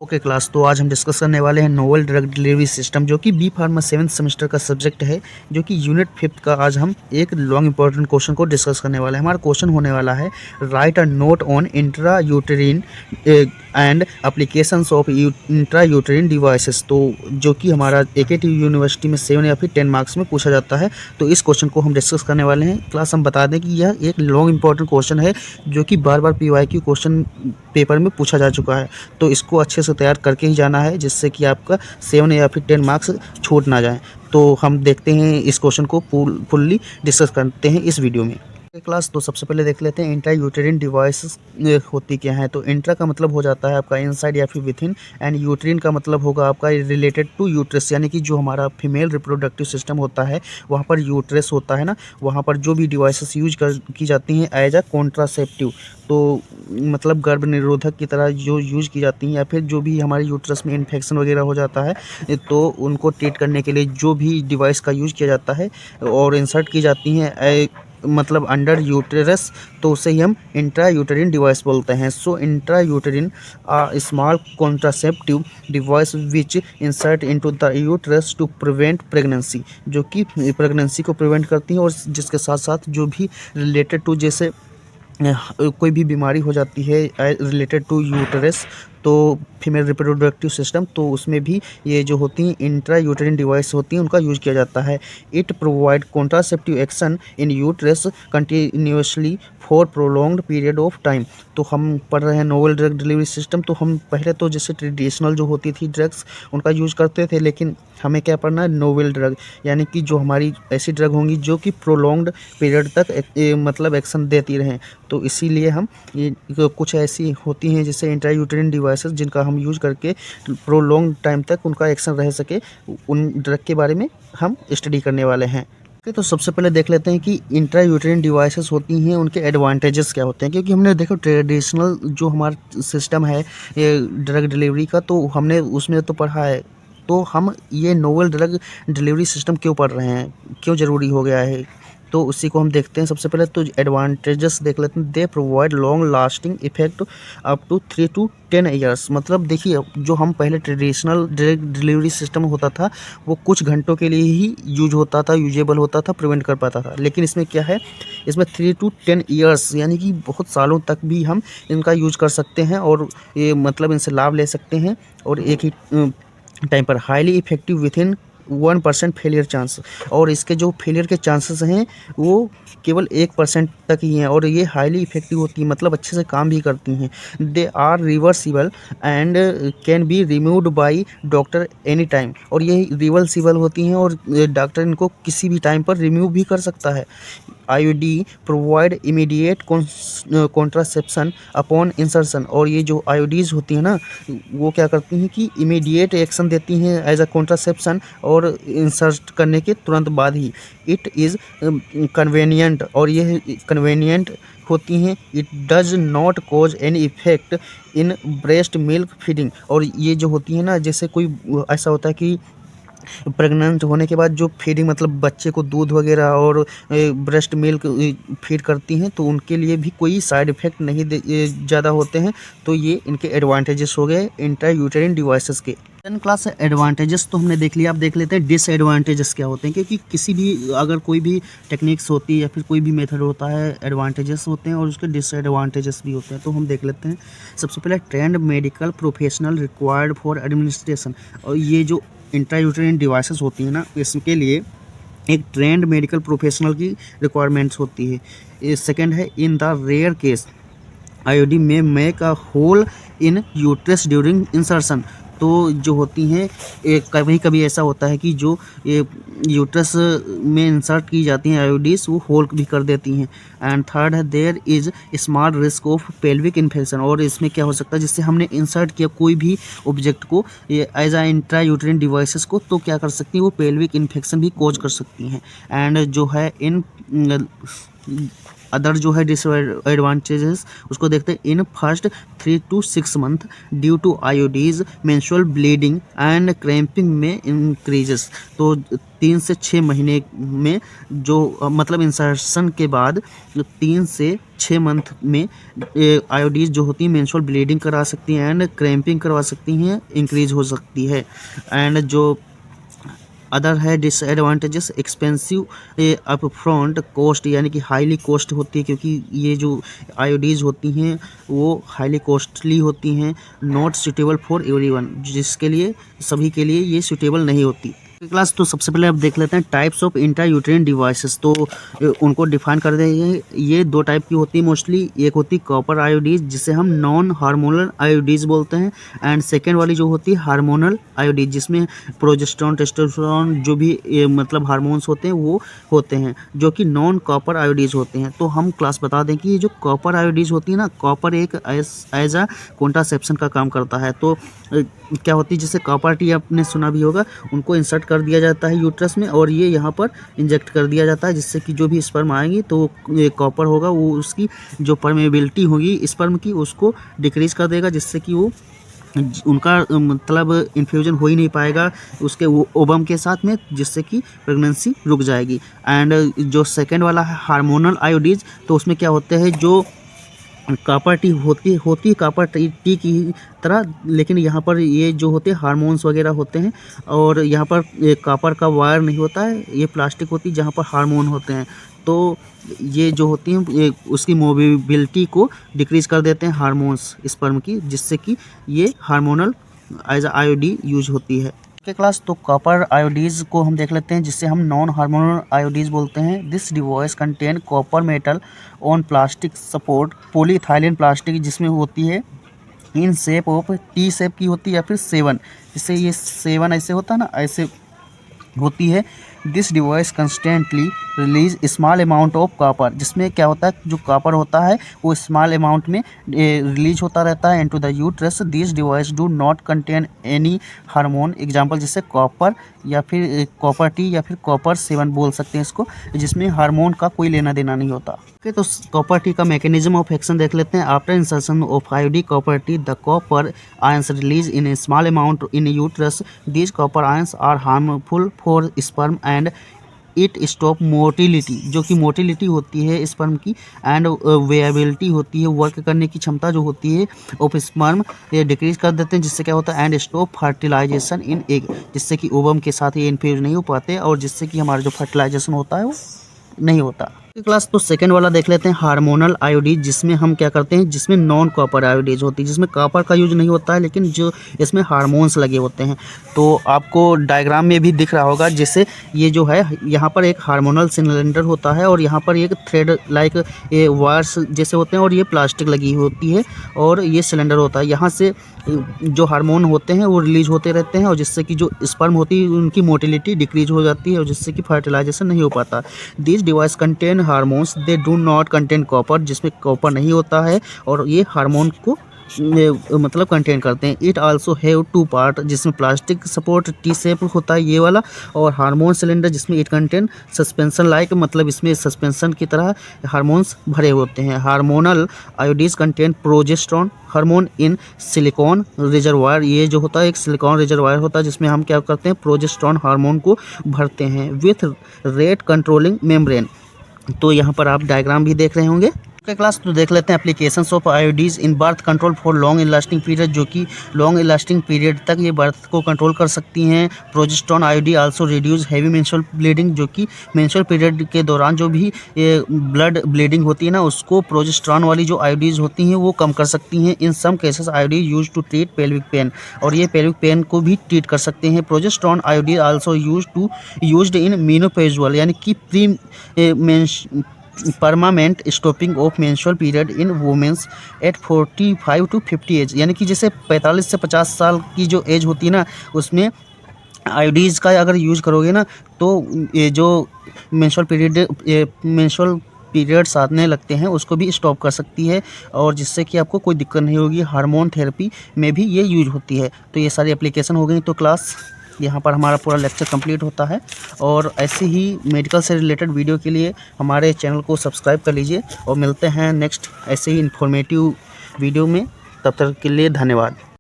Okay class, तो आज हम डिस्कस करने वाले हैं नोवेल ड्रग डिलीवरी सिस्टम, जो कि बी फार्मा 7th सेमेस्टर का सब्जेक्ट है, जो कि यूनिट 5th का। आज हम एक लॉन्ग इंपॉर्टेंट क्वेश्चन को डिस्कस करने वाले हैं। हमारा क्वेश्चन होने वाला है, right a note on intra यूटेरिन and applications of intra यूटेरिन devices. तो जो कि हमारा AKT यूनिवर्सिटी में 7 या फिर 10 मार्क्स में पूछा जाता है। तो इस क्वेश्चन को हम डिस्कस करने वाले हैं। क्लास हम बता दें कि यह एक लॉन्ग इंपॉर्टेंट क्वेश्चन है, जो कि बार बार PYQ क्वेश्चन पेपर में पूछा जा चुका है। तो इसको अच्छे से तैयार करके ही जाना है, जिससे कि आपका 7 या फिर 10 मार्क्स छूट ना जाए। तो हम देखते हैं इस क्वेश्चन को फुल्ली डिस्कस करते हैं इस वीडियो में। क्लास, तो सबसे पहले देख लेते हैं इंट्रा यूटेरिन डिवाइसेस होती क्या है। तो इंट्रा का मतलब हो जाता है आपका इनसाइड या फिर विथिन, एंड यूटेरिन का मतलब होगा आपका रिलेटेड टू यूट्रस, यानी कि जो हमारा फीमेल रिप्रोडक्टिव सिस्टम होता है वहाँ पर यूट्रस होता है ना, वहाँ पर जो भी डिवाइसेस यूज की जाती हैं एज अ कॉन्ट्रासेप्टिव, तो मतलब गर्भ निरोधक की तरह जो यूज की जाती हैं, या फिर जो भी हमारे यूट्रस में इन्फेक्शन वगैरह हो जाता है तो उनको ट्रीट करने के लिए जो भी डिवाइस का यूज किया जाता है और इंसर्ट की जाती हैं मतलब अंडर यूटेरस, तो उसे ही हम इंट्रा यूटेरिन डिवाइस बोलते हैं। So intra uterine small contraceptive device which insert into the uterus to prevent pregnancy, जो कि प्रेगनेंसी को प्रिवेंट करती हैं, और जिसके साथ साथ जो भी रिलेटेड टू, जैसे कोई भी बीमारी हो जाती है रिलेटेड टू यूटेरस, तो फीमेल रिप्रोडक्टिव सिस्टम, तो उसमें भी ये जो होती हैं इंट्रा यूटेरिन डिवाइस होती हैं उनका यूज किया जाता है। It provide contraceptive action in uterus continuously for prolonged period of time. तो हम पढ़ रहे हैं नोवेल ड्रग डिलीवरी सिस्टम। तो हम पहले तो जैसे ट्रेडिशनल जो होती थी ड्रग्स उनका यूज करते थे, लेकिन हमें क्या पढ़ना है, नोवेल ड्रग, यानी कि जो हमारी ऐसी ड्रग होंगी जो कि प्रोलॉन्ग्ड पीरियड तक मतलब एक्शन देती रहें। तो इसीलिए हम ये कुछ ऐसी होती हैं जैसे इंट्रा यूटेरिन डिवाइसेस, जिनका हम यूज करके प्रोलॉन्ग टाइम तक उनका एक्शन रह सके, उन ड्रग के बारे में हम स्टडी करने वाले हैं। ओके, तो सबसे पहले देख लेते हैं कि इंट्रा यूटेरिन डिवाइसेस होती हैं उनके एडवांटेजेस क्या होते हैं। क्योंकि हमने देखो ट्रेडिशनल जो हमारा सिस्टम है ये ड्रग डिलीवरी का, तो हमने उसमें तो पढ़ा है। तो हम ये नोवेल ड्रग डिलीवरी सिस्टम क्यों पढ़ रहे हैं, क्यों ज़रूरी हो गया है, तो उसी को हम देखते हैं। सबसे पहले तो एडवांटेजेस देख लेते हैं। They provide long lasting effect up to 3 to 10 years. मतलब देखिए, जो हम पहले ट्रेडिशनल डिलीवरी सिस्टम होता था वो कुछ घंटों के लिए ही यूज होता था, यूजेबल होता था, प्रिवेंट कर पाता था। लेकिन इसमें क्या है, इसमें 3 to 10 ईयर्स, यानी कि बहुत सालों तक भी हम इनका यूज कर सकते हैं, और ये मतलब इनसे लाभ ले सकते हैं, और एक ही टाइम पर highly effective within 1% failure chance. और इसके जो फेलियर के चांसेस हैं वो केवल 1% तक ही हैं, और ये हाईली इफेक्टिव होती है, मतलब अच्छे से काम भी करती हैं। They are reversible and can be removed by doctor any time. और ये रिवर्सिबल होती हैं और डॉक्टर इनको किसी भी टाइम पर रिमूव भी कर सकता है। IUD provide immediate contraception upon insertion. और ये जो IUDs होती हैं ना, वो क्या करती हैं कि इमीडिएट एक्शन देती हैं एज अ कॉन्ट्रासेप्शन, और इंसर्ट करने के तुरंत बाद ही। इट इज़ कन्वेनियंट, और ये कन्वेनियंट होती हैं। It does not cause any effect in breast milk feeding. और ये जो होती है ना, जैसे कोई ऐसा होता है कि प्रेग्नेंट होने के बाद जो फीडिंग, मतलब बच्चे को दूध वगैरह और ब्रेस्ट मिल्क फीड करती हैं, तो उनके लिए भी कोई साइड इफ़ेक्ट नहीं ज़्यादा होते हैं। तो ये इनके एडवांटेजेस हो गए इंट्रा यूटेरिन डिवाइसेस के। 10 क्लास से एडवांटेजेस तो हमने देख लिया। अब देख लेते हैं डिसएडवांटेजेस क्या होते हैं। क्योंकि किसी भी अगर कोई भी टेक्निक्स होती है या फिर कोई भी मेथड होता है, एडवांटेजेस होते हैं और उसके डिसएडवांटेजेस भी होते हैं। तो हम देख लेते हैं। सबसे पहले trend medical professional required for administration. और ये जो इंट्रा यूटेरिन डिवाइसेस होती हैं ना, इसके लिए एक ट्रेंड मेडिकल प्रोफेशनल की रिक्वायरमेंट्स होती है। सेकंड है, in the rare case IUD में make a hole in uterus during insertion. तो जो होती हैं, कभी कभी ऐसा होता है कि जो ये यूट्रस में इंसर्ट की जाती हैं IUDs, वो होल भी कर देती हैं। एंड थर्ड है, there is small risk of pelvic infection. और इसमें क्या हो सकता है, जिससे हमने इंसर्ट किया कोई भी ऑब्जेक्ट को एज आ इंट्रा यूटेरिन डिवाइसेस को, तो क्या कर सकती हैं, वो पेल्विक इन्फेक्शन भी कॉज कर सकती हैं। एंड जो है इन अदर जो है डिसएडवांटेजेस, उसको देखते हैं। In first 3 to 6 month due to IUDs menstrual bleeding and cramping में इंक्रीजेस। तो 3 से 6 महीने में जो मतलब इंसर्शन के बाद 3 से 6 मंथ में आयोडीज जो होती है मेंस्ट्रुअल ब्लीडिंग करा सकती हैं एंड क्रैम्पिंग करवा सकती हैं, इंक्रीज हो सकती है। एंड जो अदर है disadvantages, expensive up front cost, यानी कि हाईली कॉस्ट होती है, क्योंकि ये जो आयोडीज होती हैं वो हाईली कॉस्टली होती हैं। नॉट सूटेबल फॉर एवरीवन, जिसके लिए सभी के लिए ये सूटेबल नहीं होती। क्लास तो सबसे पहले अब देख लेते हैं टाइप्स ऑफ इंट्रायूटेरिन डिवाइसेस। तो उनको डिफाइन कर देंगे। ये 2 टाइप की होती है मोस्टली। एक होती है कॉपर आयोडीज, जिसे हम नॉन हार्मोनल आयोडीज बोलते हैं, एंड सेकेंड वाली जो होती है हार्मोनल आयोडीज, जिसमें प्रोजेस्टेरोन टेस्टोस्टेरोन जो भी मतलब हार्मोन्स होते हैं वो होते हैं, जो कि नॉन कॉपर आयोडीज होते हैं। तो हम क्लास बता दें कि ये जो कॉपर आयोडीज होती है ना, कॉपर एक एज अ कॉन्ट्रासेप्शन का काम करता है। तो क्या होती है, जैसे कॉपर टी आपने सुना भी होगा, उनको इंसर्ट कर दिया जाता है यूट्रस में और ये यहाँ पर इंजेक्ट कर दिया जाता है, जिससे कि जो भी स्पर्म आएंगी तो कॉपर होगा वो उसकी जो परमेबिलिटी होगी स्पर्म की उसको डिक्रीज कर देगा, जिससे कि वो उनका मतलब इन्फ्यूजन हो ही नहीं पाएगा उसके ओवम के साथ में, जिससे कि प्रेगनेंसी रुक जाएगी। एंड जो सेकेंड वाला है हार्मोनल आयोडीज, तो उसमें क्या होते हैं, जो कॉपर टी होती कॉपर टी की तरह, लेकिन यहाँ पर ये जो होते हैं हार्मोन्स वगैरह होते हैं, और यहाँ पर कॉपर का वायर नहीं होता है, ये प्लास्टिक होती है जहाँ पर हार्मोन होते हैं। तो ये जो होती हैं ये उसकी मोबिलिटी को डिक्रीज कर देते हैं हार्मोन्स स्पर्म की, जिससे कि ये हार्मोनल एज आयोडी यूज होती है। के क्लास तो कॉपर आयोडीज को हम देख लेते हैं, जिससे हम नॉन हार्मोनल आयोडीज बोलते हैं। This device contain copper metal on plastic support polyethylene plastic, जिसमें होती है in shape of T shape की होती है या फिर 7, जिससे ये 7 ऐसे होता है ना, ऐसे होती है। This device constantly release small amount of copper, जिसमें क्या होता है, जो कॉपर होता है वो स्मॉल अमाउंट में रिलीज होता रहता है into the uterus. This device do not contain any hormone, example जैसे कॉपर या फिर कॉपर टी या फिर कॉपर 7 बोल सकते हैं इसको, जिसमें हार्मोन का कोई लेना देना नहीं होता। ओके, तो कॉपर टी का मैकेनिज्म ऑफ एक्शन देख लेते हैं। After insertion of IUD copper T, the copper ions release in a small amount in uterus. These copper ions are harmful for sperm and it stop motility, जो कि motility होती है sperm की, and वेएबिलिटी होती है, वर्क करने की क्षमता जो होती है ऑफ स्पर्म ये डिक्रीज कर देते हैं, जिससे क्या होता है, and stop fertilization in egg, जिससे कि ओवम के साथ ये इन्फ्यूज नहीं हो पाते और जिससे कि हमारा जो फर्टिलाइजेशन होता है वो नहीं होता। क्लास तो सेकंड वाला देख लेते हैं हार्मोनल आयोडीज, जिसमें हम क्या करते हैं, जिसमें नॉन कॉपर आयोडीज होती है, जिसमें कॉपर का यूज नहीं होता है, लेकिन जो इसमें हार्मोन्स लगे होते हैं। तो आपको डायग्राम में भी दिख रहा होगा, जैसे ये जो है यहाँ पर एक हार्मोनल सिलेंडर होता है और यहाँ पर एक थ्रेड लाइक वायर्स जैसे होते हैं और ये प्लास्टिक लगी होती है और ये सिलेंडर होता है। यहाँ से जो हार्मोन होते हैं वो रिलीज होते रहते हैं और जिससे कि जो स्पर्म होती है उनकी मोटिलिटी डिक्रीज हो जाती है और जिससे कि फर्टिलाइजेशन नहीं हो पाता। This device contain hormones, they do not contain copper, जिसमें कॉपर नहीं होता है और ये हार्मोन को मतलब कंटेन करते हैं। इट आल्सो हैव 2 पार्ट, जिसमें प्लास्टिक सपोर्ट टी शेप होता है ये वाला, और हार्मोन सिलेंडर जिसमें इट कंटेन सस्पेंशन लाइक, मतलब इसमें सस्पेंशन की तरह हार्मोन्स भरे होते हैं। हार्मोनल आयोडीज कंटेन प्रोजेस्टेरोन हार्मोन इन सिलिकॉन रिजर्वायर, ये जो होता है एक सिलिकॉन रिजर्वायर होता है जिसमें हम क्या करते हैं, प्रोजेस्टेरोन हार्मोन को भरते हैं विथ रेट कंट्रोलिंग मेम्ब्रेन। तो यहाँ पर आप डायग्राम भी देख रहे होंगे। क्लास तो देख लेते हैं applications of IUDs in birth control for long lasting period, जो कि लॉन्ग इलास्टिंग पीरियड तक ये बर्थ को कंट्रोल कर सकती हैं। Progesterone IUD also reduce heavy menstrual bleeding, जो कि मेंस्ट्रुअल पीरियड के दौरान जो भी ब्लड ब्लीडिंग होती है ना, उसको प्रोजेस्टेरोन वाली जो आयोडीज होती हैं वो कम कर सकती हैं। In some cases IUDs use to treat pelvic pain, और ये पेल्विक पेन को भी ट्रीट कर सकते हैं। Progesterone IUDs also used in menopausal, यानी कि pre permanent stopping of menstrual period in womens at 45 to 50 age, यानी कि जैसे 45 से 50 साल की जो एज होती है ना, उसमें आयोडीज का अगर यूज़ करोगे ना तो ये जो मेंस्ट्रुअल पीरियड्स आने लगते हैं उसको भी स्टॉप कर सकती है और जिससे कि आपको कोई दिक्कत नहीं होगी। हार्मोन थेरेपी में भी ये यूज होती है। तो ये सारी एप्लीकेशन हो गई। तो क्लास यहाँ पर हमारा पूरा लेक्चर कंप्लीट होता है और ऐसे ही मेडिकल से रिलेटेड वीडियो के लिए हमारे चैनल को सब्सक्राइब कर लीजिए और मिलते हैं नेक्स्ट ऐसे ही इन्फॉर्मेटिव वीडियो में। तब तक के लिए धन्यवाद।